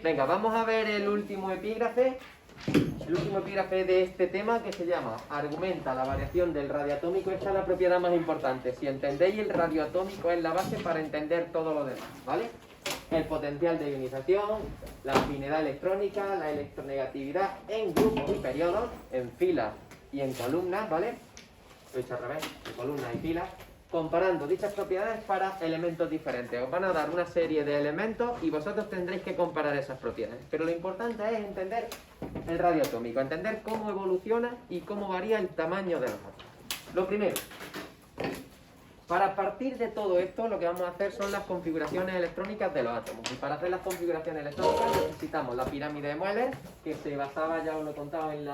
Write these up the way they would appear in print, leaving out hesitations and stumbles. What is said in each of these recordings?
Venga, vamos a ver el último epígrafe. El último epígrafe de este tema, que se llama argumenta la variación del radioatómico. Esta es la propiedad más importante. Si entendéis, el radioatómico es la base para entender todo lo demás, ¿vale? El potencial de ionización, la afinidad electrónica, la electronegatividad en grupos y periodos, en filas y en columnas, ¿vale? Lo he hecho al revés, en columnas y filas. Comparando dichas propiedades para elementos diferentes. Os van a dar una serie de elementos y vosotros tendréis que comparar esas propiedades. Pero lo importante es entender el radioatómico, entender cómo evoluciona y cómo varía el tamaño de los átomos. Lo primero, para partir de todo esto, lo que vamos a hacer son las configuraciones electrónicas de los átomos. Y para hacer las configuraciones electrónicas necesitamos la pirámide de Moeller, que se basaba, ya os lo he contado, en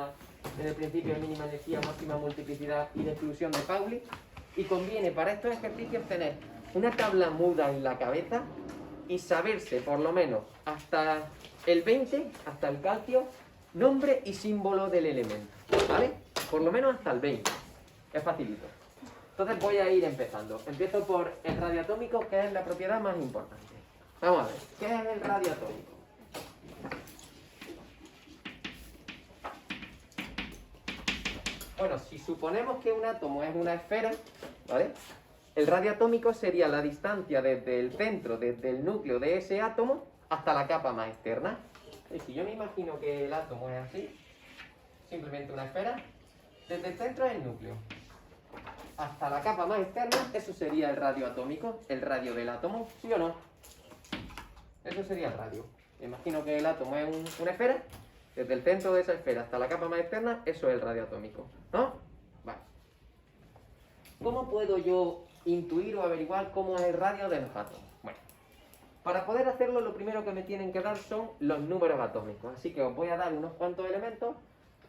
el principio de mínima energía, máxima multiplicidad y de exclusión de Pauli. Y conviene para estos ejercicios tener una tabla muda en la cabeza y saberse por lo menos hasta el 20, hasta el calcio, nombre y símbolo del elemento, ¿vale? Por lo menos hasta el 20. Es facilito. Entonces voy a ir empezando. Empiezo por el radioatómico, que es la propiedad más importante. Vamos a ver, ¿qué es el radioatómico? Bueno, si suponemos que un átomo es una esfera, ¿vale? El radioatómico sería la distancia desde el centro, desde el núcleo de ese átomo, hasta la capa más externa. Y si yo me imagino que el átomo es así, simplemente una esfera, desde el centro es el núcleo, hasta la capa más externa, eso sería el radio atómico, el radio del átomo, ¿sí o no? Eso sería el radio. Me imagino que el átomo es una esfera, desde el centro de esa esfera hasta la capa más externa, eso es el radio atómico, ¿no? Vale. ¿Cómo puedo yo intuir o averiguar cómo es el radio de los átomos? Bueno, para poder hacerlo, lo primero que me tienen que dar son los números atómicos. Así que os voy a dar unos cuantos elementos.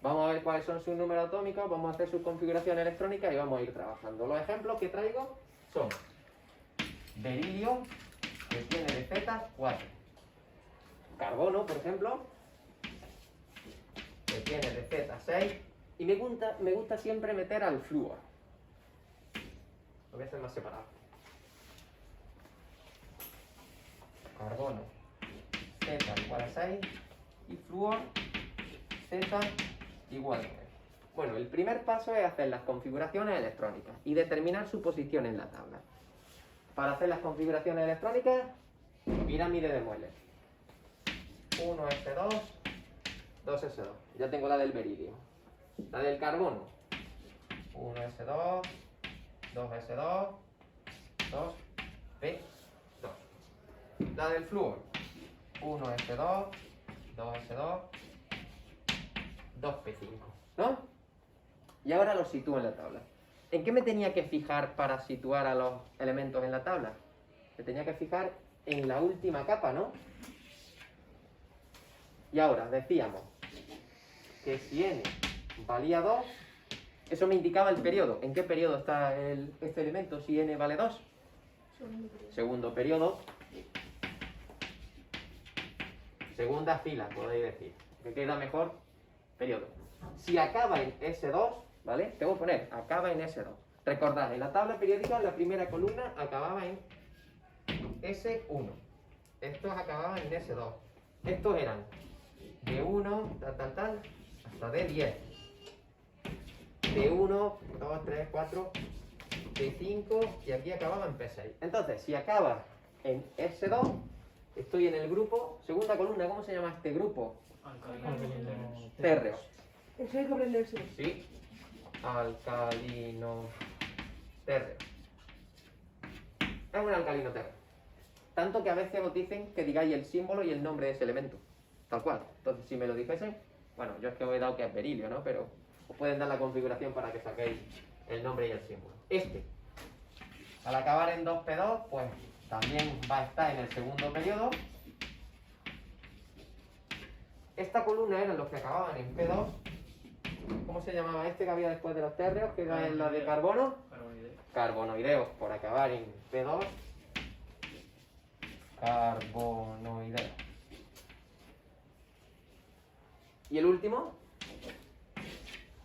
Vamos a ver cuáles son sus números atómicos, vamos a hacer su configuración electrónica y vamos a ir trabajando. Los ejemplos que traigo son berilio, que tiene de Z 4. Carbono, por ejemplo, que tiene de Z 6. Y me gusta siempre meter al flúor. Lo voy a hacer más separado. Carbono, Z igual a 6. Y flúor, Z igual a 9. Bueno, el primer paso es hacer las configuraciones electrónicas y determinar su posición en la tabla. Para hacer las configuraciones electrónicas, pirámide de Moeller. 1s2, 2s2. Ya tengo la del beridio. La del carbono. 1s2, 2s2, 2p2. La del flúor. 1s2, 2s2, 2p5, ¿no? Y ahora los sitúo en la tabla. ¿En qué me tenía que fijar para situar a los elementos en la tabla? Me tenía que fijar en la última capa, ¿no? Y ahora decíamos que si n valía 2, eso me indicaba el periodo. ¿En qué periodo está este elemento si n vale 2? Segundo periodo. Segunda fila, podéis decir. ¿Qué queda mejor? Periodo. Si acaba en S2, ¿vale? Tengo que poner acaba en S2. Recordad, en la tabla periódica, la primera columna acababa en S1. Estos acababan en S2. Estos eran de 1, tal, hasta de 10. De 1, 2, 3, 4, de 5 y aquí acababa en P6. Entonces, si acaba en S2, estoy en el grupo, segunda columna, ¿cómo se llama este grupo? Térreo. Eso hay que aprenderse. Sí, alcalino térreo. Es un alcalino térreo. Tanto que a veces os dicen que digáis el símbolo y el nombre de ese elemento. Tal cual. Entonces, si me lo dijesen, bueno, yo es que os he dado que es berilio, ¿no? Pero os pueden dar la configuración para que saquéis el nombre y el símbolo. Al acabar en 2p2, pues también va a estar en el segundo periodo. Esta columna eran los que acababan en P2. ¿Cómo se llamaba este que había después de los térreos? Que era la de carbono. Carbonoideos, por acabar en P2. Carbonoideos. Y el último,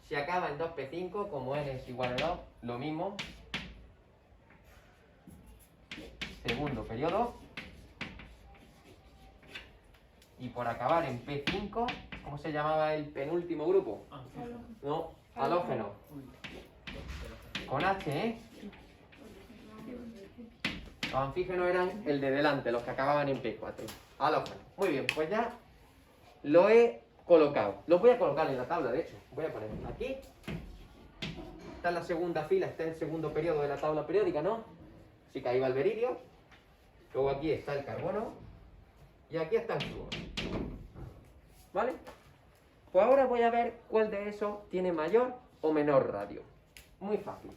si acaba en 2p5, como n es igual a 2, lo mismo. Segundo periodo. Y por acabar en P5, ¿cómo se llamaba el penúltimo grupo? No, halógeno. Con H, ¿eh? Los anfígenos eran el de delante, los que acababan en P4. Halógeno. Muy bien, pues ya lo he colocado. Lo voy a colocar en la tabla, de hecho. Voy a poner aquí. Está en la segunda fila, este es el segundo periodo de la tabla periódica, ¿no? Así que ahí va el berilio. Luego aquí está el carbono. Y aquí está el flúor. ¿Vale? Pues ahora voy a ver cuál de esos tiene mayor o menor radio. Muy fácil.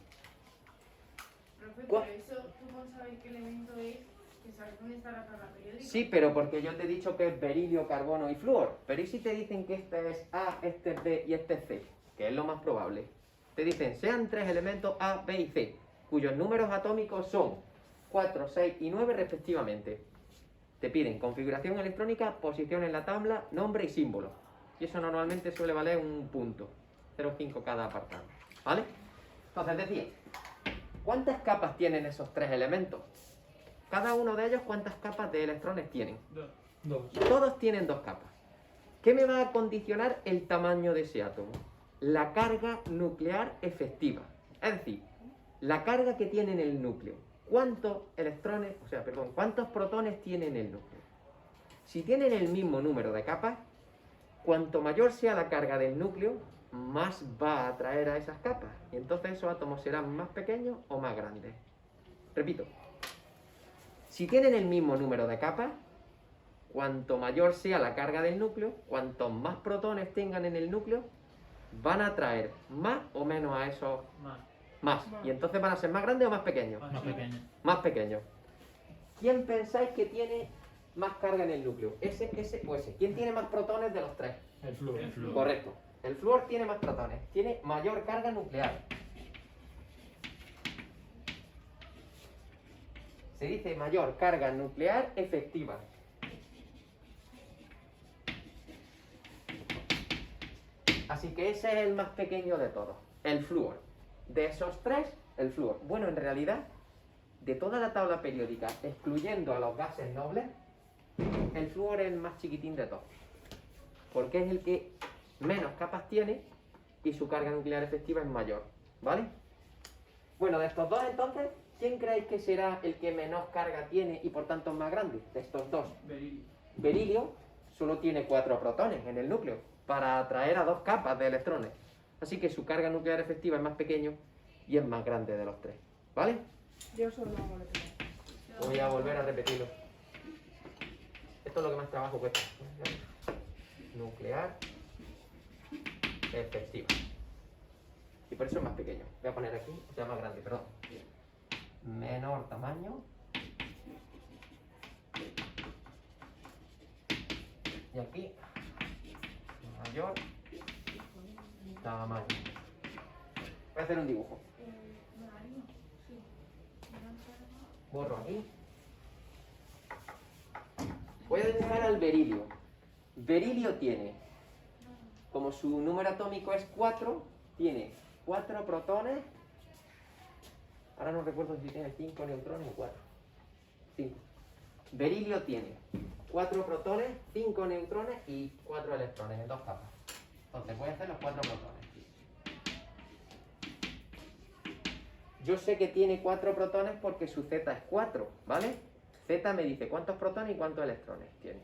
Profe, pero eso, ¿tú cómo sabes qué elemento es? ¿Que sabes dónde está la tabla periódica? Sí, pero porque yo te he dicho que es berilio, carbono y flúor. Pero ¿y si te dicen que este es A, este es B y este es C? Que es lo más probable. Te dicen, sean 3 elementos A, B y C, cuyos números atómicos son 4, 6 y 9 respectivamente. Te piden configuración electrónica, posición en la tabla, nombre y símbolo. Y eso normalmente suele valer un punto. 0,5 cada apartado. ¿Vale? Entonces decía, ¿cuántas capas tienen esos 3 elementos? Cada uno de ellos, ¿cuántas capas de electrones tienen? 2. Todos tienen 2 capas. ¿Qué me va a condicionar el tamaño de ese átomo? La carga nuclear efectiva. Es decir, la carga que tiene en el núcleo. ¿Cuántos electrones, cuántos protones tiene en el núcleo? Si tienen el mismo número de capas, cuanto mayor sea la carga del núcleo, más va a atraer a esas capas. Y entonces esos átomos serán más pequeños o más grandes. Repito. Si tienen el mismo número de capas, cuanto mayor sea la carga del núcleo, cuantos más protones tengan en el núcleo, van a atraer más o menos a esos más. Y entonces van a ser más grandes o más pequeños. Más pequeño. Más pequeños. ¿Quién pensáis que tiene más carga en el núcleo? ¿Ese, ese o ese? ¿Quién tiene más protones de los 3? El flúor. Correcto. El flúor tiene más protones. Tiene mayor carga nuclear. Se dice mayor carga nuclear efectiva. Así que ese es el más pequeño de todos, el flúor. De esos 3, el flúor. Bueno, en realidad, de toda la tabla periódica, excluyendo a los gases nobles, el flúor es el más chiquitín de todos. Porque es el que menos capas tiene y su carga nuclear efectiva es mayor. ¿Vale? Bueno, de estos dos entonces, ¿quién creéis que será el que menos carga tiene y por tanto es más grande? De estos dos. Berilio solo tiene 4 protones en el núcleo para atraer a 2 capas de electrones. Así que su carga nuclear efectiva es más pequeño y es más grande de los 3. ¿Vale? Yo solo hago lo que Voy a volver a repetirlo. Esto es lo que más trabajo cuesta. Nuclear efectiva. Y por eso es más pequeño. Voy a poner aquí, o sea, más grande, perdón. Menor tamaño. Y aquí, mayor tamaño. Voy a hacer un dibujo. Borro aquí. Voy a dibujar al berilio. Berilio tiene, como su número atómico es 4, tiene 4 protones. Ahora no recuerdo si tiene 5 neutrones o 4. 5. Berilio tiene 4 protones, 5 neutrones y 4 electrones en 2 capas. Entonces voy a hacer los 4 protones. Yo sé que tiene 4 protones porque su Z es 4, ¿vale? Z me dice cuántos protones y cuántos electrones tiene.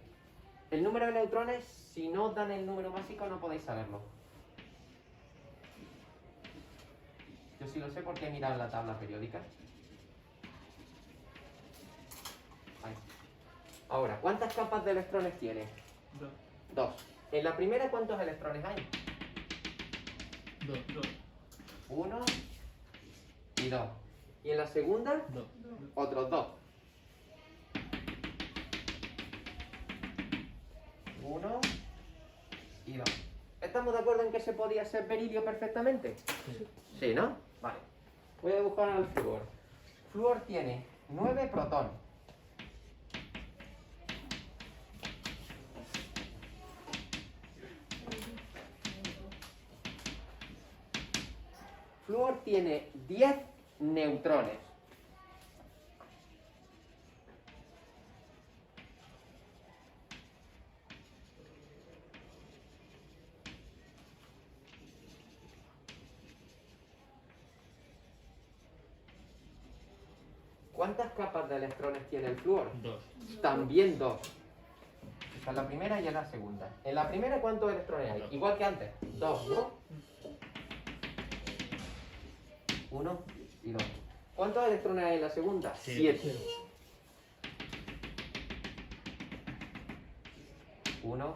El número de neutrones, si no os dan el número básico, no podéis saberlo. Yo sí lo sé porque he mirado la tabla periódica. Ahí. Ahora, ¿cuántas capas de electrones tiene? 2. En la primera, ¿cuántos electrones hay? 2. 1 y 2. Y en la segunda, otros 2. 1 y 2. ¿Estamos de acuerdo en que se podía ser berilio perfectamente? Sí, ¿no? Vale. Voy a dibujar al flúor. Flúor tiene 9 protones. Flúor tiene 10 neutrones. ¿Cuántas capas de electrones tiene el flúor? 2. También 2. Esta es la primera y es la segunda. En la primera, ¿cuántos electrones hay? Dos. Igual que antes. 2, ¿no? 1 y 2. ¿Cuántos electrones hay en la segunda? 7. 1,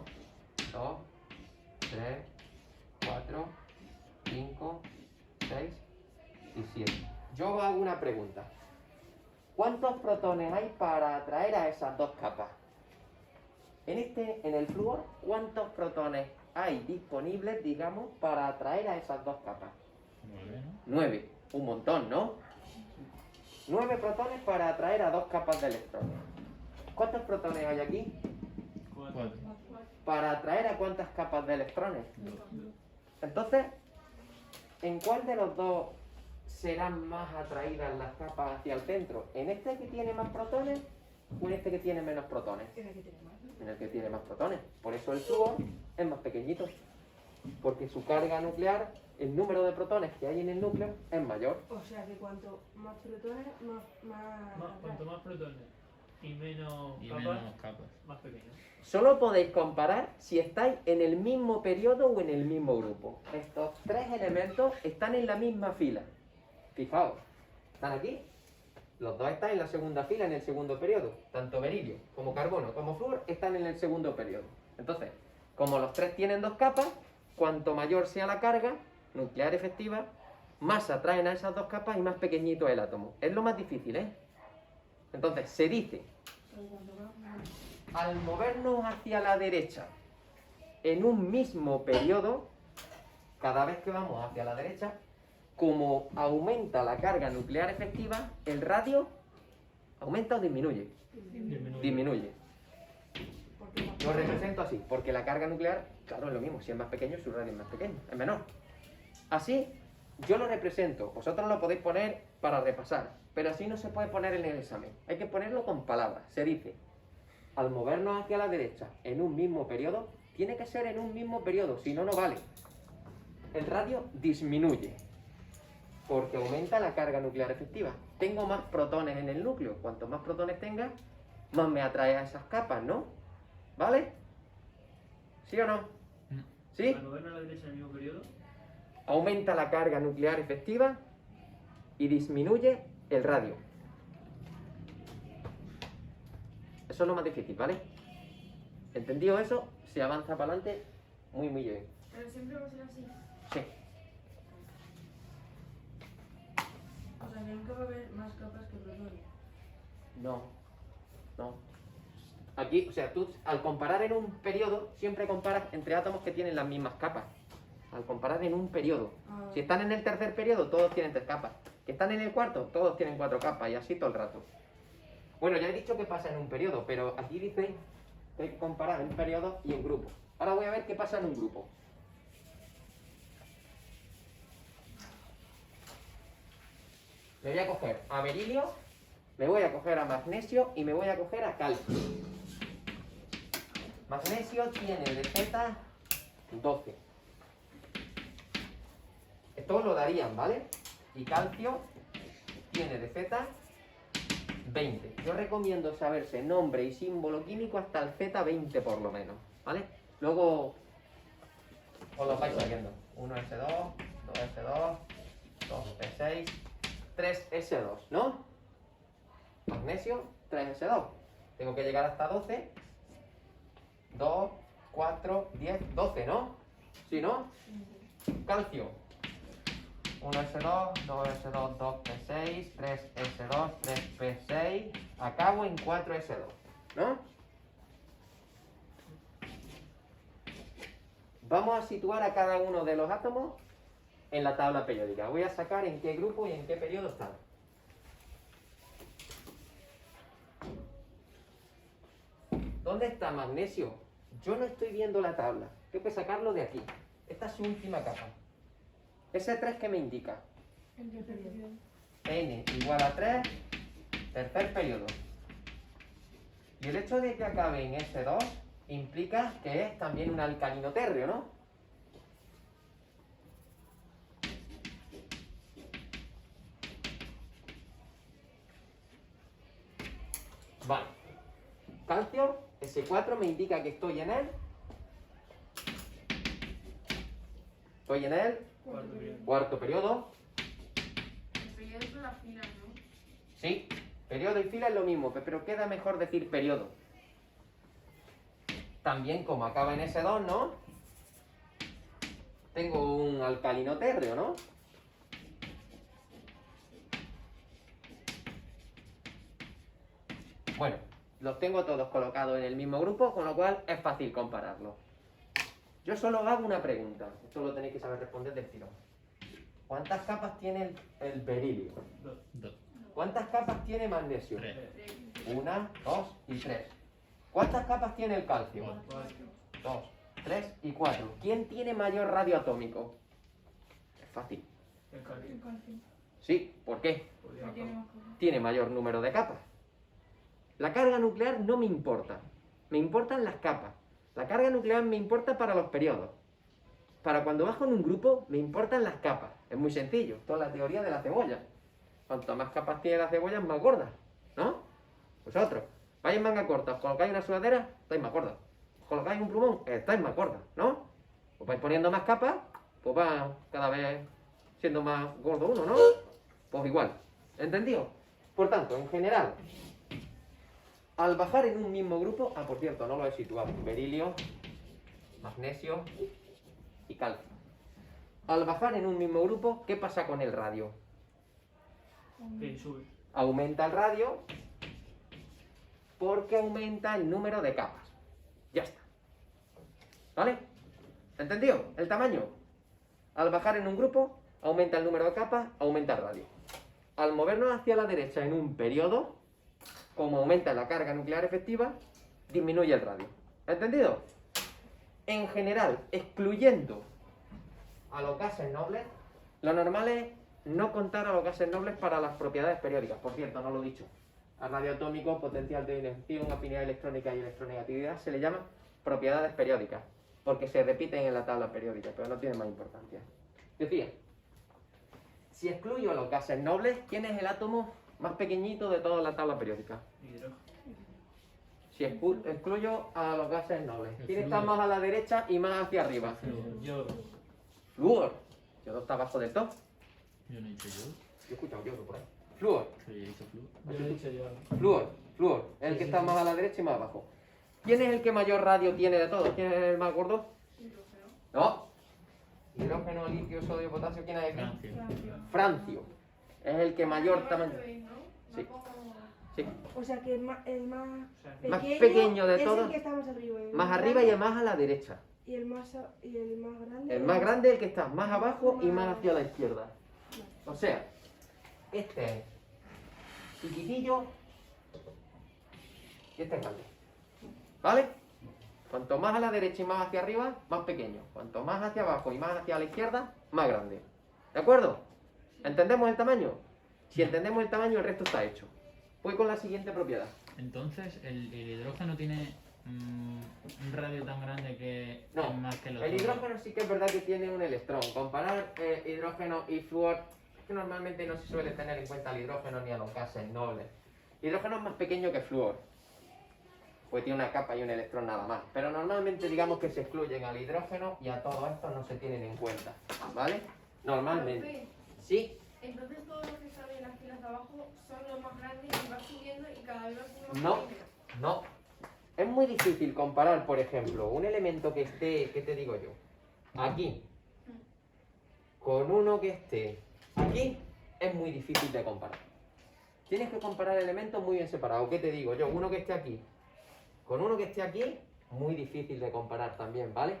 2, 3, 4, 5, 6 y 7. Yo hago una pregunta. ¿Cuántos protones hay para atraer a esas dos capas? En el flúor, ¿cuántos protones hay disponibles, digamos, para atraer a esas dos capas? 9, ¿no? 9. Un montón, ¿no? 9 protones para atraer a dos capas de electrones. ¿Cuántos protones hay aquí? 4. ¿Para atraer a cuántas capas de electrones? Entonces, ¿en cuál de los dos serán más atraídas las capas hacia el centro? ¿En este que tiene más protones o en este que tiene menos protones? En el que tiene más protones. Por eso el flúor es más pequeñito. Porque su carga nuclear, el número de protones que hay en el núcleo, es mayor. O sea que cuanto más protones, Cuanto más protones y menos Y capas, menos capas. más pequeño. Solo podéis comparar si estáis en el mismo periodo o en el mismo grupo. Estos tres elementos están en la misma fila. Fijaos, están aquí. Los dos están en la segunda fila, en el segundo periodo. Tanto berilio como carbono como flúor están en el segundo periodo. Entonces, como los tres tienen dos capas, cuanto mayor sea la carga nuclear efectiva, más atraen a esas dos capas y más pequeñito es el átomo. Es lo más difícil, ¿eh? Entonces, se dice, al movernos hacia la derecha en un mismo periodo, cada vez que vamos hacia la derecha, como aumenta la carga nuclear efectiva, el radio aumenta o disminuye. Disminuye. Lo represento así, porque la carga nuclear, claro, es lo mismo, si es más pequeño, su radio es más pequeño, es menor. Así, yo lo represento, vosotros lo podéis poner para repasar, pero así no se puede poner en el examen, hay que ponerlo con palabras. Se dice, al movernos hacia la derecha en un mismo periodo, tiene que ser en un mismo periodo, si no, no vale. El radio disminuye, porque aumenta la carga nuclear efectiva. Tengo más protones en el núcleo, cuanto más protones tenga, más me atrae a esas capas, ¿no? ¿Vale? ¿Sí o no? ¿Sí? Al movernos a la derecha en el mismo periodo, Aumenta la carga nuclear efectiva y disminuye el radio. Eso es lo más difícil, ¿vale? ¿Entendido eso? Se avanza para adelante muy, muy bien. Pero siempre va a ser así. Sí. O sea que nunca va a haber más capas que protones. No. No. Aquí, o sea, tú al comparar en un periodo, siempre comparas entre átomos que tienen las mismas capas. Al comparar en un periodo. Ah. Si están en el tercer periodo, todos tienen 3 capas. Que están en el cuarto, todos tienen 4 capas. Y así todo el rato. Bueno, ya he dicho que pasa en un periodo, pero aquí dice que hay que comparar en periodos y en grupos. Ahora voy a ver qué pasa en un grupo. Me voy a coger a berilio, me voy a coger a magnesio y me voy a coger a calcio. Magnesio tiene de Z 12. Esto lo darían, ¿vale? Y calcio tiene de Z 20. Yo recomiendo saberse nombre y símbolo químico hasta el Z20 por lo menos, ¿vale? Luego os lo vais sabiendo. 1S2, 2S2, 2P6, 3S2, ¿no? Magnesio, 3S2. Tengo que llegar hasta 12. 2, 4, 10, 12, ¿no? ¿Sí, no? Calcio. 1S2, 2S2, 2P6, 3S2, 3P6. Acabo en 4S2, ¿no? Vamos a situar a cada uno de los átomos en la tabla periódica. Voy a sacar en qué grupo y en qué periodo están. ¿Dónde está magnesio? Yo no estoy viendo la tabla. Tengo que sacarlo de aquí. Esta es su última capa. Ese 3 que me indica. N igual a 3, tercer periodo. Y el hecho de que acabe en S2 implica que es también un alcalino térreo, ¿no? calcio, S4 me indica que estoy en el Cuarto periodo. cuarto periodo. El periodo son las filas, ¿no? Sí, periodo y fila es lo mismo, pero queda mejor decir periodo. También como acaba en S2, ¿no? Tengo un alcalino térreo, ¿no? Bueno, los tengo todos colocados en el mismo grupo, con lo cual es fácil compararlos. Yo solo hago una pregunta, esto lo tenéis que saber responder del tirón. ¿Cuántas capas tiene el berilio? Dos. ¿Cuántas capas tiene magnesio? 3. Una, dos y tres. ¿Cuántas capas tiene el calcio? 4. 2, 3 y 4. ¿Quién tiene mayor radio atómico? Es fácil. El calcio. Sí, ¿por qué? Podría Tiene mayor número de capas. La carga nuclear no me importa. Me importan las capas. La carga nuclear me importa para los periodos. Para cuando bajo en un grupo, me importan las capas. Es muy sencillo. Toda la teoría de la cebolla. Cuanto más capas tiene la cebolla, más gorda. ¿No? Vosotros, vais en manga corta, os colocáis una sudadera, estáis más gordas. Os colocáis un plumón, estáis más gordas, ¿no? Os vais poniendo más capas, pues va cada vez siendo más gordo uno, ¿no? Pues igual. ¿Entendido? Por tanto, en general, al bajar en un mismo grupo, por cierto, no lo he situado, berilio, magnesio y calcio. Al bajar en un mismo grupo, ¿qué pasa con el radio? Que sube. Aumenta el radio porque aumenta el número de capas. Ya está. ¿Vale? ¿Entendido? El tamaño. Al bajar en un grupo, aumenta el número de capas, aumenta el radio. Al movernos hacia la derecha en un periodo, como aumenta la carga nuclear efectiva, disminuye el radio. ¿Entendido? En general, excluyendo a los gases nobles, lo normal es no contar a los gases nobles para las propiedades periódicas. Por cierto, no lo he dicho. Al radio atómico, potencial de inyección, afinidad electrónica y electronegatividad se le llama propiedades periódicas, porque se repiten en la tabla periódica, pero no tienen más importancia. Decía, si excluyo a los gases nobles, ¿quién es el átomo más pequeñito de toda la tabla periódica? Hidrógeno. Si excluyo a los gases nobles, El ¿quién está flúor. más a la derecha y más hacia arriba? Yo. Flúor. Yodo está abajo del todo. Yo no he dicho yo. Yo he escuchado yodo por ahí. Flúor. Pero yo he dicho flúor. Yo he dicho yo. Flúor. Es el Sí, que sí, está sí. más a la derecha y más abajo. ¿Quién es el que mayor radio tiene de todos? ¿Quién es el más gordo? Hidrógeno. No. Hidrógeno, litio, sodio, potasio. ¿Quién hay aquí? Francia. Francio. Es el que mayor Va tamaño. al revés, ¿no? Sí. Va como... Sí. O sea que el más O sea, que- Más pequeño, pequeño de es todos. el que está más arriba. Más arriba y el más a la derecha. Y el más grande. El más grande es el que está más abajo y más hacia la izquierda. O sea, este es chiquitillo y este es grande. ¿Vale? Cuanto más a la derecha y más hacia arriba, más pequeño. Cuanto más hacia abajo y más hacia la izquierda, más grande. ¿De acuerdo? ¿Entendemos el tamaño? Si entendemos el tamaño, el resto está hecho. Voy con la siguiente propiedad. Entonces, el hidrógeno tiene un radio tan grande que No, es más que los el otros. hidrógeno sí que es verdad que tiene un electrón. Comparar hidrógeno y flúor, es que normalmente no se suele tener en cuenta el hidrógeno ni a los gases nobles. El hidrógeno es más pequeño que flúor, pues tiene una capa y un electrón nada más. Pero normalmente digamos que se excluyen al hidrógeno y a todo esto no se tienen en cuenta, ¿vale? Normalmente. Profe, Sí, entonces todos los que están en las filas de abajo son los más grandes y va subiendo y cada vez va siendo más No. pequeño. no. Es muy difícil comparar, por ejemplo, un elemento que esté, ¿qué te digo yo? Aquí, con uno que esté aquí, es muy difícil de comparar. Tienes que comparar elementos muy bien separados. ¿Qué te digo yo? Uno que esté aquí, con uno que esté aquí, muy difícil de comparar también, ¿vale?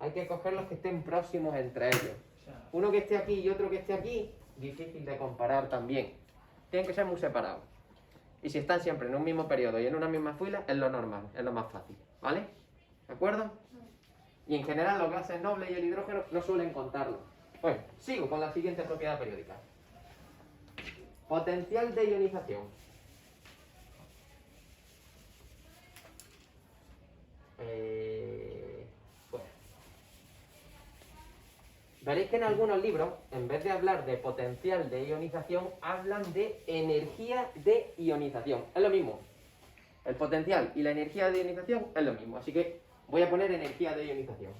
Hay que coger los que estén próximos entre ellos. O sea, Uno que esté aquí y otro que esté aquí, difícil de comparar también. Tienen que ser muy separados. Y si están siempre en un mismo periodo y en una misma fila, es lo normal, es lo más fácil, ¿vale? ¿De acuerdo? Y en general los gases nobles y el hidrógeno no suelen contarlo. Bueno, sigo con la siguiente propiedad periódica. Potencial de ionización. Bueno. Veréis que en algunos libros, en vez de hablar de potencial de ionización, hablan de energía de ionización. Es lo mismo. El potencial y la energía de ionización es lo mismo, así que voy a poner energía de ionización.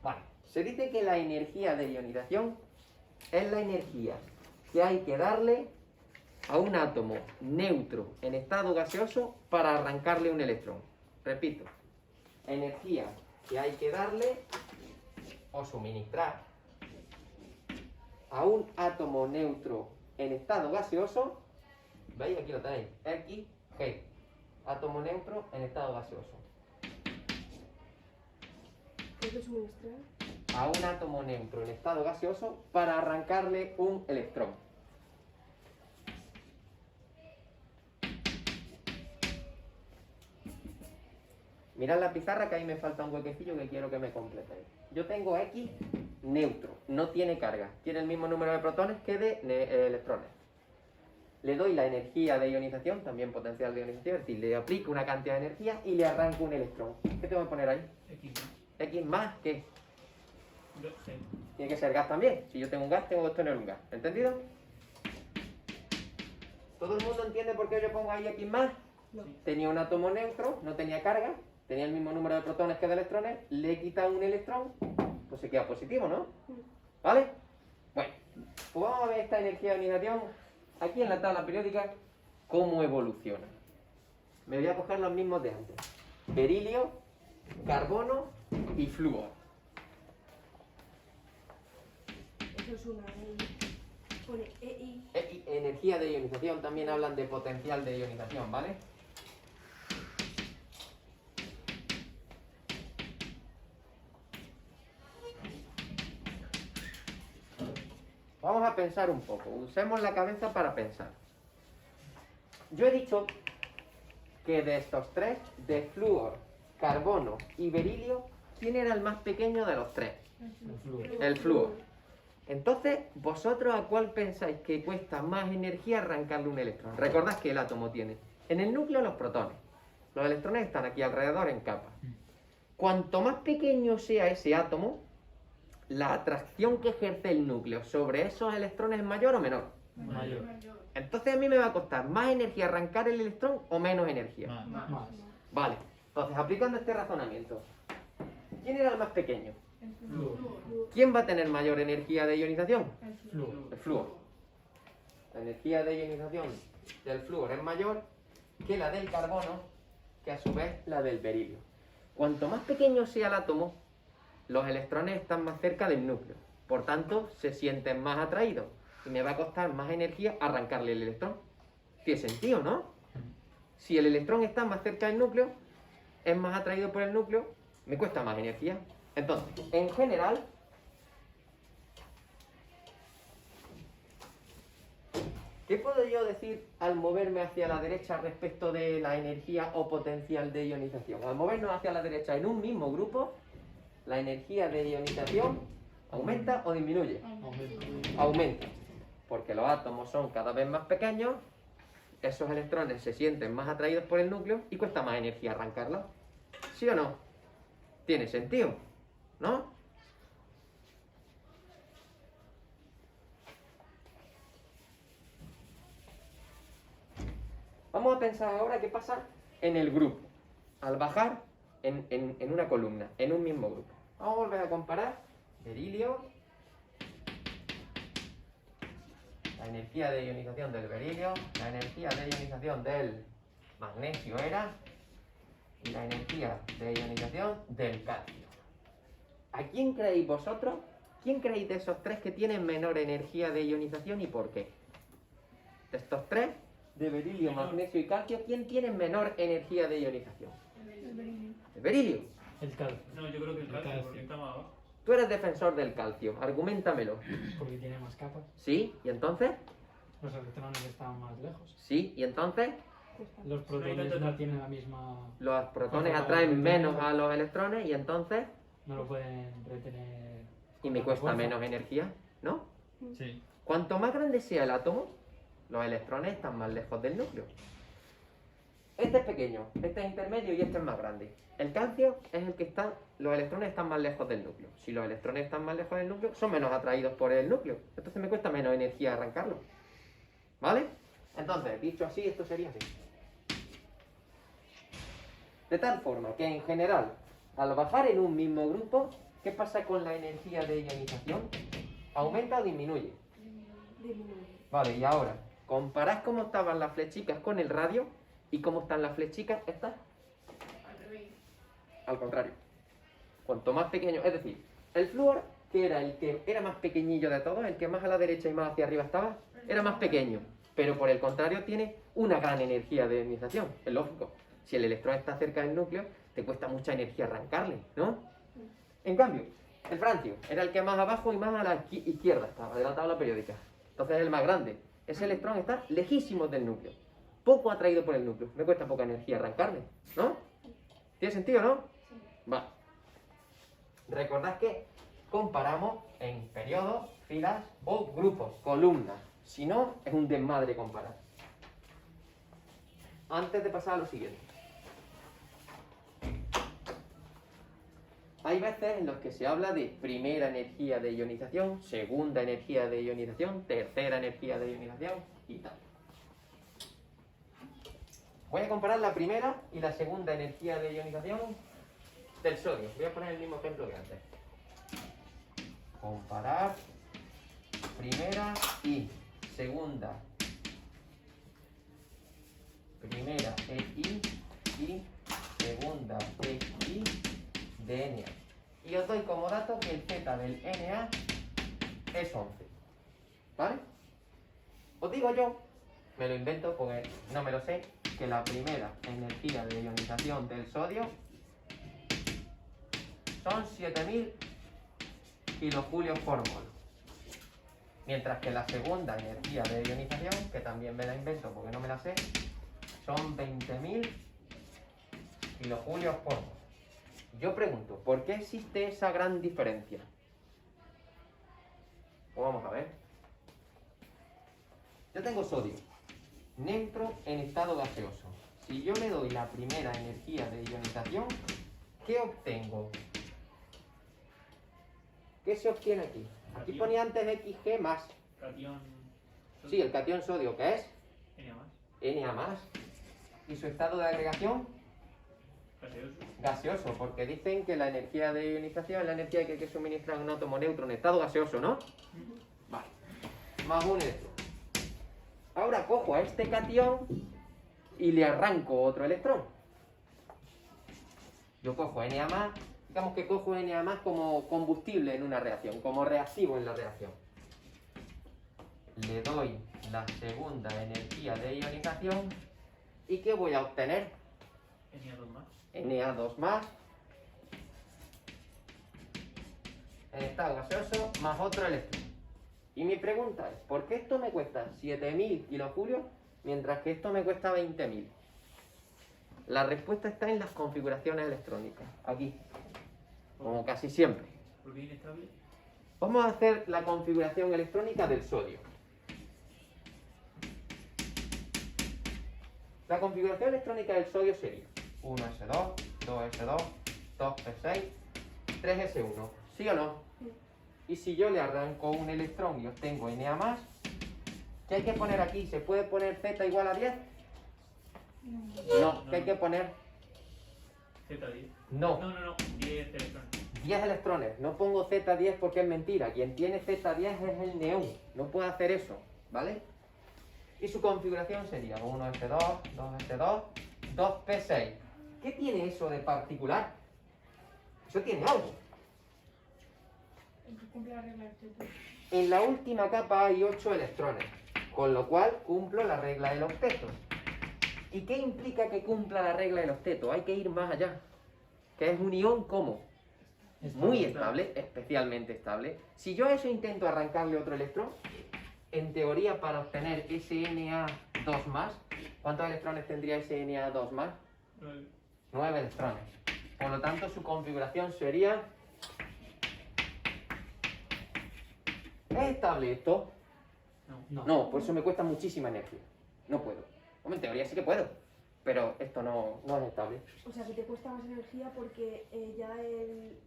Vale, se dice que la energía de ionización es la energía que hay que darle a un átomo neutro en estado gaseoso para arrancarle un electrón. Repito, energía que hay que darle o suministrar a un átomo neutro en estado gaseoso. ¿Veis? Aquí lo tenéis. X, G. Átomo neutro en estado gaseoso. ¿Qué hay que suministrar? A un átomo neutro en estado gaseoso para arrancarle un electrón. Mirad la pizarra, que ahí me falta un huequecillo que quiero que me completéis. Yo tengo X neutro, no tiene carga, tiene el mismo número de protones que de electrones. Le doy la energía de ionización, también potencial de ionización, es decir, le aplico una cantidad de energía y le arranco un electrón. ¿Qué tengo que poner ahí? X. X más, ¿qué? G. Tiene que ser gas también. Si yo tengo un gas, tengo que tener un gas. ¿Entendido? ¿Todo el mundo entiende por qué yo pongo ahí X más? No. Tenía un átomo neutro, no tenía carga, tenía el mismo número de protones que de electrones, le he quitado un electrón, pues se queda positivo, ¿no? ¿Vale? Bueno, pues vamos a ver esta energía de ionización aquí en la tabla periódica, cómo evoluciona. Me voy a coger los mismos de antes. Berilio, carbono y flúor. Eso es una EI. Pone EI. Energía de ionización, también hablan de potencial de ionización, ¿vale? Vamos a pensar un poco, usemos la cabeza para pensar. Yo he dicho que de estos tres, de flúor, carbono y berilio, ¿quién era el más pequeño de los tres? El flúor. Entonces, ¿vosotros a cuál pensáis que cuesta más energía arrancarle un electrón? Recordad que el átomo tiene en el núcleo los protones. Los electrones están aquí alrededor en capas. Cuanto más pequeño sea ese átomo, la atracción que ejerce el núcleo sobre esos electrones es mayor o menor. Mayor. Entonces a mí me va a costar más energía arrancar el electrón o menos energía. Más. Más. Vale, entonces aplicando este razonamiento, ¿quién era el más pequeño? Flúor. ¿Quién va a tener mayor energía de ionización? Flúor. El flúor. La energía de ionización del flúor es mayor que la del carbono, que a su vez la del berilio. Cuanto más pequeño sea el átomo, los electrones están más cerca del núcleo. Por tanto, se sienten más atraídos. Y me va a costar más energía arrancarle el electrón. Tiene sentido, ¿no? Si el electrón está más cerca del núcleo, es más atraído por el núcleo, me cuesta más energía. Entonces, en general, ¿qué puedo yo decir al moverme hacia la derecha respecto de la energía o potencial de ionización? Al movernos hacia la derecha en un mismo grupo, ¿la energía de ionización aumenta o disminuye? Aumenta, porque los átomos son cada vez más pequeños, esos electrones se sienten más atraídos por el núcleo y cuesta más energía arrancarlos. ¿Sí o no? Tiene sentido, ¿no? Vamos a pensar ahora qué pasa en el grupo, al bajar en una columna, en un mismo grupo. Vamos a volver a comparar berilio, la energía de ionización del berilio, la energía de ionización del magnesio era, y la energía de ionización del calcio. ¿A quién creéis vosotros? ¿Quién creéis de esos tres que tienen menor energía de ionización y por qué? De estos tres, de berilio, magnesio y calcio, ¿quién tiene menor energía de ionización? El berilio. El calcio. No, yo creo que el calcio, calcio. porque está más abajo. Tú eres defensor del calcio, argumentamelo. Porque tiene más capas. ¿Sí? ¿Y entonces? Los electrones están más lejos. ¿Sí? ¿Y entonces? Los protones no tienen la misma... Los protones atraen menos a los electrones y entonces... No lo pueden retener... Y me con cuesta fuerza. menos energía, ¿no? Sí. Cuanto más grande sea el átomo, los electrones están más lejos del núcleo. Este es pequeño, este es intermedio y este es más grande. El calcio es el que está, los electrones están más lejos del núcleo. Si los electrones están más lejos del núcleo, son menos atraídos por el núcleo. Entonces me cuesta menos energía arrancarlo. ¿Vale? Entonces, dicho así, esto sería así. De tal forma que en general, al bajar en un mismo grupo, ¿qué pasa con la energía de ionización? ¿Aumenta o disminuye? Disminuye. Vale, y ahora, comparad cómo estaban las flechicas con el radio y cómo están las flechicas estas. Al revés. Al contrario. Cuanto más pequeño, es decir, el flúor, que era el que era más pequeñillo de todos, el que más a la derecha y más hacia arriba estaba, era más pequeño. Pero por el contrario tiene una gran energía de ionización, es lógico. Si el electrón está cerca del núcleo, te cuesta mucha energía arrancarle, ¿no? En cambio, el francio era el que más abajo y más a la izquierda estaba, de la tabla periódica. Entonces es el más grande. Ese electrón está lejísimo del núcleo, poco atraído por el núcleo. Me cuesta poca energía arrancarle, ¿no? ¿Tiene sentido, no? Va. Recordad que comparamos en periodos, filas o grupos, columnas. Si no, es un desmadre comparar. Antes de pasar a lo siguiente. Hay veces en los que se habla de primera energía de ionización, segunda energía de ionización, tercera energía de ionización y tal. Voy a comparar la primera y la segunda energía de ionización del sodio. Voy a poner el mismo ejemplo que antes. Comparar primera y segunda. Primera EI y segunda EI de Na. Y os doy como dato que el Z del Na es 11. ¿Vale? Os digo yo, me lo invento porque no me lo sé, que la primera energía de ionización del sodio son 7000 kilojulios por mol. Mientras que la segunda energía de ionización, que también me la invento porque no me la sé, son 20.000 kilojulios por mol. Yo pregunto, ¿por qué existe esa gran diferencia? Pues vamos a ver. Yo tengo sodio, neutro en estado gaseoso. Si yo le doy la primera energía de ionización, ¿qué obtengo? ¿Qué se obtiene aquí? Aquí ponía antes XG más. Catión. Sí, el catión sodio, ¿qué es? Na más. Na+. ¿Y su estado de agregación? Gaseoso. Gaseoso, porque dicen que la energía de ionización es la energía que hay que suministrar a un átomo neutro en estado gaseoso, ¿no? Vale. Más un electrón. Ahora cojo a este catión y le arranco otro electrón. Yo cojo Na+, digamos que cojo Na+ como combustible en una reacción, como reactivo en la reacción. Le doy la segunda energía de ionización y ¿qué voy a obtener? Na2 más. Na2+, en estado gaseoso, más otro electrón. Y mi pregunta es, ¿por qué esto me cuesta 7000 kilojulios mientras que esto me cuesta 20.000? La respuesta está en las configuraciones electrónicas, aquí, como casi siempre. ¿Por qué inestable? Vamos a hacer la configuración electrónica del sodio. La configuración electrónica del sodio sería 1s2, 2s2, 2p6, 3s1. ¿Sí o no? Y si yo le arranco un electrón y obtengo Na+, ¿qué hay que poner aquí? ¿Se puede poner Z igual a 10? No. ¿Qué hay que poner? Z10. No. No. 10 electrones. 10 electrones. No pongo Z10 porque es mentira. Quien tiene Z10 es el neón. No puede hacer eso, ¿vale? Y su configuración sería 1s2, 2s2, 2p6. ¿Qué tiene eso de particular? Eso tiene algo. El que cumple la regla del octeto. En la última capa hay 8 electrones, con lo cual cumplo la regla del octeto. ¿Y qué implica que cumpla la regla del octeto? Hay que ir más allá. Que es un ión ¿cómo? Muy estable, especialmente estable. Si yo a eso intento arrancarle otro electrón, en teoría para obtener ese Na2+, ¿cuántos electrones tendría ese Na2+? 9 electrones. Por lo tanto, su configuración sería... ¿Es estable esto? No. No, por eso me cuesta muchísima energía. No puedo. Hombre, en teoría sí que puedo. pero esto no es estable. O sea, que te cuesta más energía porque ya el...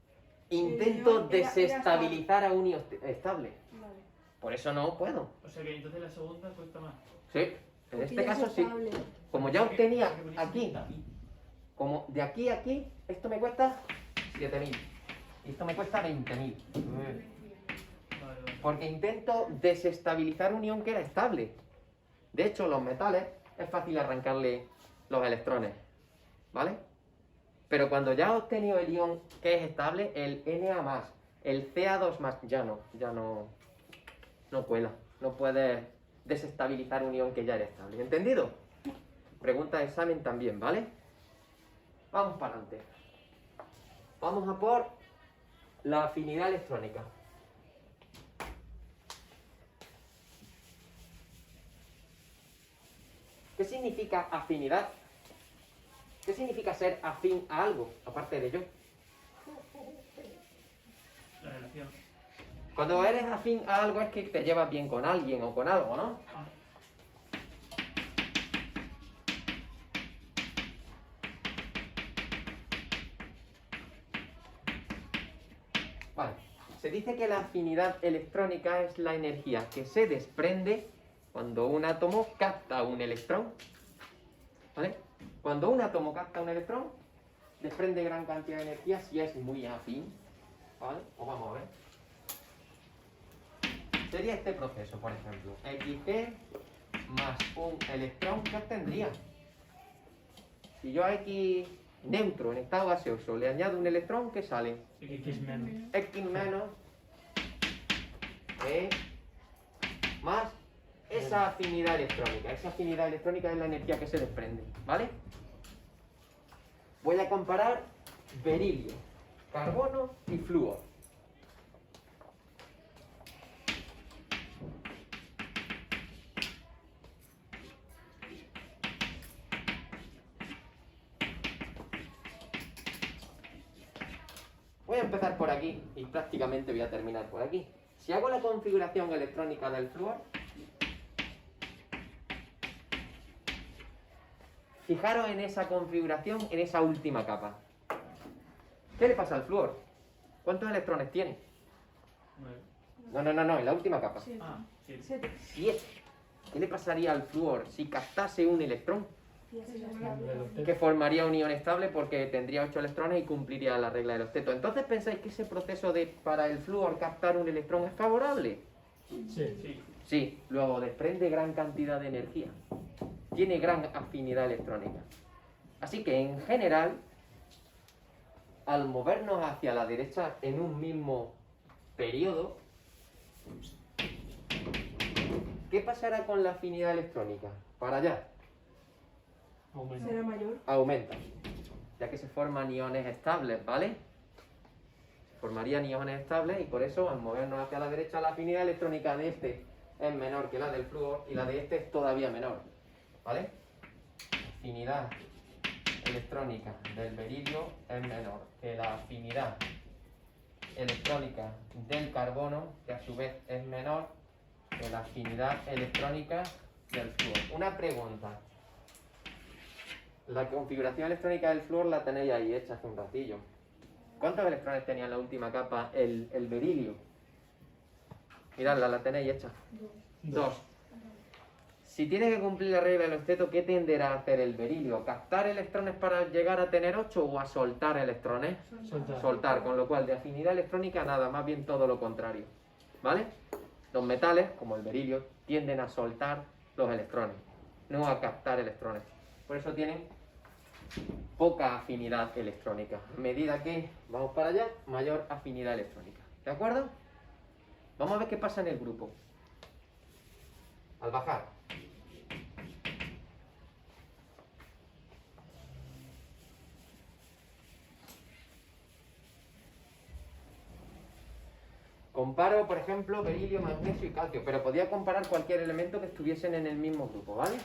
Intento ion era desestabilizar a un ion estable. Vale. Por eso no puedo. O sea que entonces la segunda cuesta más. Sí, en Porque este ya es caso sí. estable. Como ya obtenía aquí, como de aquí a aquí, esto me cuesta 7.000. Y esto me cuesta 20.000. Vale, vale. Porque intento desestabilizar un ion que era estable. De hecho, los metales es fácil arrancarle los electrones. ¿Vale? Pero cuando ya he obtenido el ion que es estable, el Na+, el Ca2+, ya no cuela. No puedes desestabilizar un ion que ya era estable. ¿Entendido? Pregunta de examen también, ¿vale? Vamos para adelante. Vamos a por la afinidad electrónica. ¿Qué significa afinidad? ¿Qué significa ser afín a algo, aparte de yo? La relación. Cuando eres afín a algo es que te llevas bien con alguien o con algo, ¿no? Vale. Se dice que la afinidad electrónica es la energía que se desprende cuando un átomo capta un electrón. ¿Vale? Cuando un átomo capta un electrón, desprende gran cantidad de energía si es muy afín. ¿Vale? Pues vamos a ver. Sería este proceso, por ejemplo. Xg más un electrón, ¿qué obtendría? Si yo a X neutro en estado gaseoso le añado un electrón, ¿qué sale? X menos. X menos E más esa afinidad electrónica. Esa afinidad electrónica es la energía que se desprende, ¿vale? Voy a comparar berilio, carbono y flúor. Voy a empezar por aquí y prácticamente voy a terminar por aquí. Si hago la configuración electrónica del flúor, fijaros en esa configuración, en esa última capa. ¿Qué le pasa al flúor? ¿Cuántos electrones tiene? 9. No, en la última capa. Sí. Ah, 7. 7. 7. ¿Qué le pasaría al flúor si captase un electrón? Que formaría un ion estable porque tendría 8 electrones y cumpliría la regla del octeto. Entonces, ¿pensáis que ese proceso de para el flúor captar un electrón es favorable? Sí. Sí. Sí, luego desprende gran cantidad de energía. Tiene gran afinidad electrónica. Así que, en general, al movernos hacia la derecha en un mismo periodo, ¿qué pasará con la afinidad electrónica? Para allá. Aumenta. Será mayor. Aumenta, ya que se forman iones estables, ¿vale? Se formarían iones estables y por eso al movernos hacia la derecha la afinidad electrónica de este es menor que la del flúor y la de este es todavía menor, ¿vale? Afinidad electrónica del berilio es menor que la afinidad electrónica del carbono, que a su vez es menor que la afinidad electrónica del flúor. Una pregunta. La configuración electrónica del flúor la tenéis ahí hecha hace un ratillo. ¿Cuántos electrones tenía en la última capa el berilio? Miradla, la tenéis hecha. 2. Si tiene que cumplir la regla del octeto, ¿qué tenderá a hacer el berilio? ¿Captar electrones para llegar a tener 8 o a soltar electrones? Soltar. Soltar, con lo cual de afinidad electrónica nada, más bien todo lo contrario. ¿Vale? Los metales, como el berilio, tienden a soltar los electrones, no a captar electrones. Por eso tienen poca afinidad electrónica. A medida que vamos para allá, mayor afinidad electrónica. ¿De acuerdo? Vamos a ver qué pasa en el grupo. Al bajar. Comparo, por ejemplo, berilio, magnesio y calcio, pero podía comparar cualquier elemento que estuviesen en el mismo grupo, ¿vale?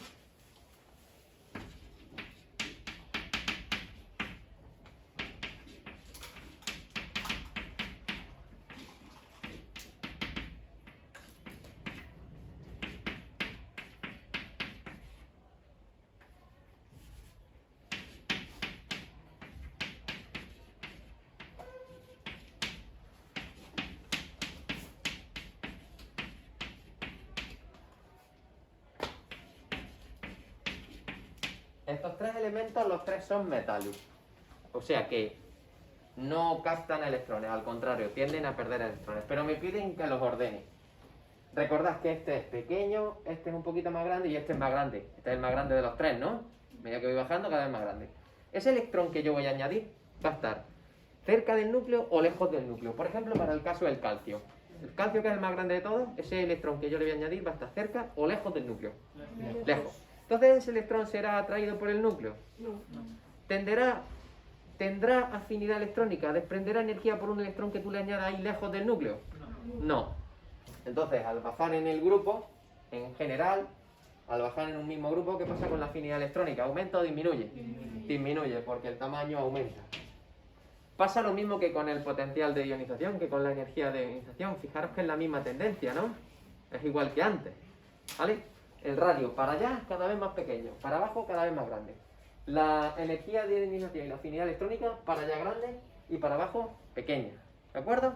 Estos tres elementos, los tres son metales. O sea que no captan electrones, al contrario, tienden a perder electrones. Pero me piden que los ordene. Recordad que este es pequeño, este es un poquito más grande y este es más grande. Este es el más grande de los tres, ¿no? A medida que voy bajando, cada vez más grande. Ese electrón que yo voy a añadir va a estar cerca del núcleo o lejos del núcleo. Por ejemplo, para el caso del calcio. El calcio, que es el más grande de todos, ese electrón que yo le voy a añadir va a estar cerca o lejos del núcleo. Lejos. Entonces, ¿ese electrón será atraído por el núcleo? No. ¿Tendrá afinidad electrónica? ¿Desprenderá energía por un electrón que tú le añadas ahí lejos del núcleo? No. Entonces, al bajar en el grupo, en general, al bajar en un mismo grupo, ¿qué pasa con la afinidad electrónica? ¿Aumenta o disminuye? Disminuye, porque el tamaño aumenta. Pasa lo mismo que con el potencial de ionización, que con la energía de ionización. Fijaros que es la misma tendencia, ¿no? Es igual que antes, ¿vale? El radio para allá cada vez más pequeño, para abajo cada vez más grande. La energía de ionización y la afinidad electrónica para allá grande y para abajo pequeña. ¿De acuerdo?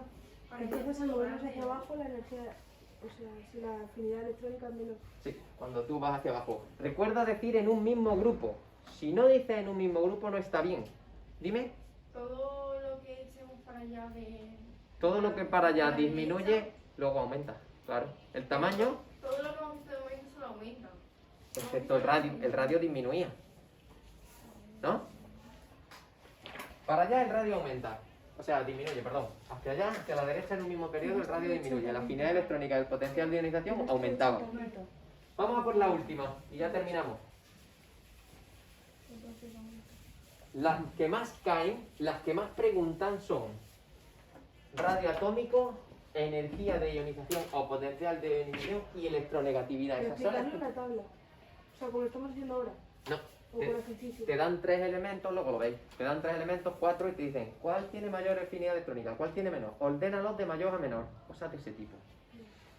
Entonces al movernos hacia abajo la energía, o sea, si la afinidad electrónica es menor. Sí, cuando tú vas hacia abajo. Recuerda decir en un mismo grupo. Si no dices en un mismo grupo no está bien. Dime. Todo lo que echemos para allá de... Todo lo que para allá la disminuye, derecha, luego aumenta. Claro. El tamaño, todo lo que hemos visto de momento solo aumenta. excepto el radio disminuía. ¿No? Para allá el radio aumenta. O sea, disminuye, perdón. Hacia allá, hacia la derecha en un mismo periodo el radio disminuye. La afinidad electrónica del potencial de ionización aumentaba. Vamos a por la última y ya terminamos. Las que más caen, las que más preguntan son radio atómico, energía de ionización o potencial de ionización y electronegatividad. Pero Esas son las explicarlo en la tabla. O sea, como lo estamos haciendo ahora. No. O por ejercicio. Te dan tres elementos, luego lo veis. Te dan tres elementos, 4, y te dicen ¿cuál tiene mayor afinidad electrónica? ¿Cuál tiene menor? Ordénalos de mayor a menor. Cosas de ese tipo.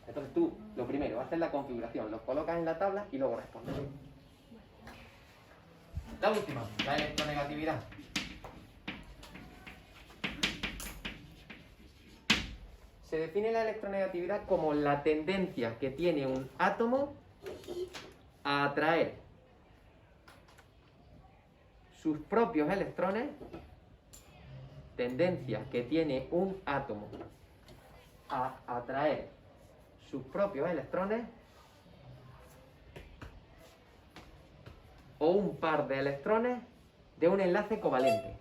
Entonces tú, lo primero, haces la configuración, los colocas en la tabla y luego respondes. La última, la electronegatividad. Se define la electronegatividad como la tendencia que tiene un átomo a atraer sus propios electrones, tendencia que tiene un átomo a atraer sus propios electrones o un par de electrones de un enlace covalente.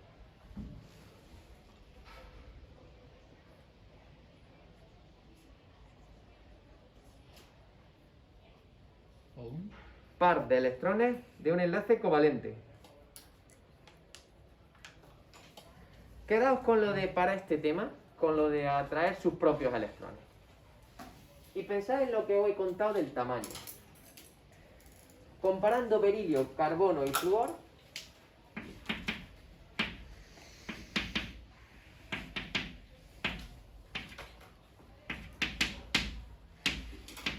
O un Par de electrones de un enlace covalente. Quedaos con lo de, para este tema, con lo de atraer sus propios electrones. Y pensad en lo que os he contado del tamaño. Comparando berilia, carbono y flúor,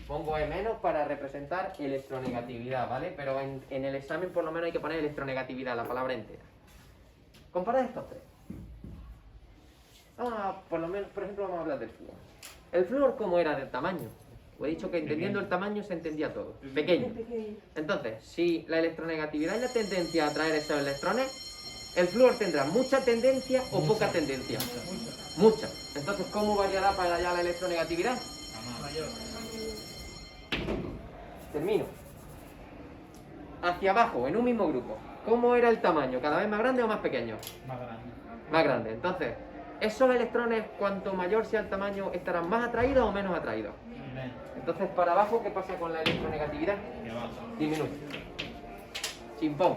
pongo E- para representar electronegatividad, ¿vale? Pero en el examen por lo menos hay que poner electronegatividad, la palabra entera. Comparad estos tres. Por ejemplo, vamos a hablar del flúor. ¿El flúor cómo era de tamaño? Os he dicho que entendiendo el tamaño se entendía todo. Pequeño. Es pequeño. Entonces, si la electronegatividad es la tendencia a atraer esos electrones, el flúor tendrá mucha tendencia o poca tendencia. Mucha. Entonces, ¿cómo variará para allá la electronegatividad? Termino. Hacia abajo, en un mismo grupo. ¿Cómo era el tamaño? ¿Cada vez más grande o más pequeño? más grande. Más grande. Entonces, esos electrones, cuanto mayor sea el tamaño, ¿estarán más atraídos o menos atraídos? Menos. Entonces, para abajo, ¿qué pasa con la electronegatividad? Que baja. Disminuye. Chimpón.